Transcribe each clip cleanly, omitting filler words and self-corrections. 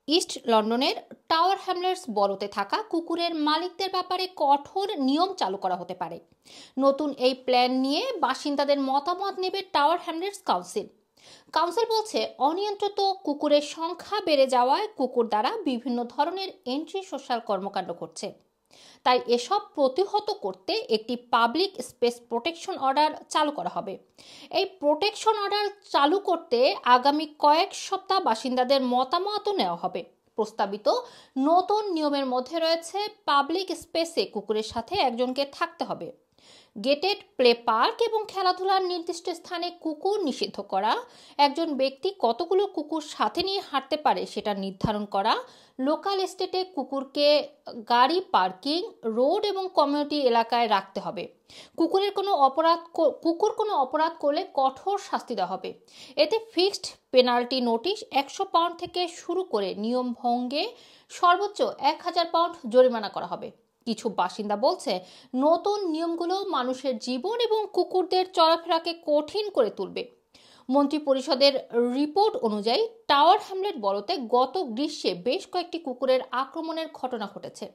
East লন্ডনের tower Hamlets বরোতে থাকা কুকুরের মালিকদের ব্যাপারে কঠোর নিয়ম চালু করা হতে পারে। নতুন এই প্ল্যান নিয়ে বাসিন্দাদের মতামত নেবে টাওয়ার হ্যামলেটস কাউন্সিল। কাউন্সিল বলছে, অনিয়ন্ত্রিত কুকুরের সংখ্যা বেড়ে যাওয়ায় কুকুর দ্বারা বিভিন্ন ধরনের এন্ট্রি সোশ্যাল কর্মকাণ্ড ঘটছে। তাই এসব প্রতিহত করতে একটি পাবলিক স্পেস প্রোটেকশন অর্ডার চালু করা হবে। এই প্রোটেকশন অর্ডার চালু করতে আগামী কয়েক সপ্তাহ বাসিন্দাদের মতামতও নেওয়া হবে। প্রস্তাবিত নতুন নিয়মের মধ্যে রয়েছে, পাবলিক স্পেসে কুকুরের সাথে একজনকে থাকতে হবে, গেটেড প্লে পার্ক এবং খেলাধুলার নির্দিষ্ট স্থানে কুকুর নিষিদ্ধ করা, একজন ব্যক্তি কতগুলো কুকুর সাথে নিয়ে হাঁটতে পারে সেটা নির্ধারণ করা, লোকাল এস্টেটে কুকুরকে গাড়ি পার্কিং, রোড এবং কমিউনিটি এলাকায় রাখতে হবে, কুকুর কোনো অপরাধ করলে কঠোর শাস্তি দেওয়া হবে। এতে ফিক্সড পেনাল্টি নোটিশ 100 পাউন্ড থেকে শুরু করে নিয়ম ভঙ্গে সর্বোচ্চ 1000 পাউন্ড জরিমানা করা হবে। কিছু বাসিন্দা বলছে, নতুন নিয়মগুলো মানুষের জীবন এবং কুকুরদের চলাফেরাকে কঠিন করে তুলবে। মন্ত্রী পরিষদের রিপোর্ট অনুযায়ী টাওয়ার হ্যামলেট বরোতে গত গ্রীষ্মে বেশ কয়েকটি কুকুরের আক্রমণের ঘটনা ঘটেছে।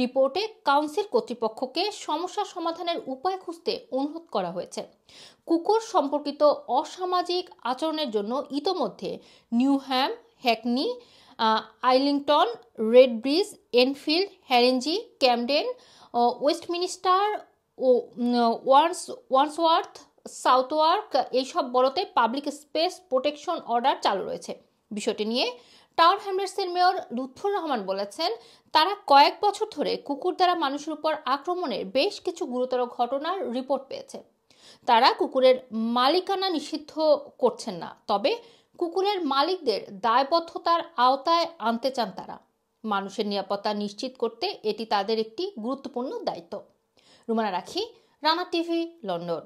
রিপোর্টে কাউন্সিল কর্তৃপক্ষকে সমস্যা সমাধানের উপায় খুঁজতে অনুরোধ করা হয়েছে। কুকুর সম্পর্কিত অসামাজিক আচরণের জন্য ইতোমধ্যে Newham, Hackney, Islington, Redbridge, Enfield, Haringey, Camden, Westminster ও ওয়ান্সওয়ার্থ, সাউথওয়ার্ক এইসব বড়তে পাবলিক স্পেস প্রোটেকশন অর্ডার চালু রয়েছে। বিষয়টি নিয়ে টাওয়ার হ্যামলেটসের মেয়র লুৎফুর রহমান বলেছেন, তারা কয়েক বছর ধরে কুকুর দ্বারা মানুষের উপর আক্রমণের বেশ কিছু গুরুতর ঘটনার রিপোর্ট পেয়েছে। তারা কুকুরের মালিকানা নিষিদ্ধ করছেন না, তবে কুকুরের মালিকদের দায়বদ্ধতার আওতায় আনতে চান তারা। মানুষের নিরাপত্তা নিশ্চিত করতে এটি তাদের একটি গুরুত্বপূর্ণ দায়িত্ব। রুমানা রাখি, রানা টিভি, লন্ডন।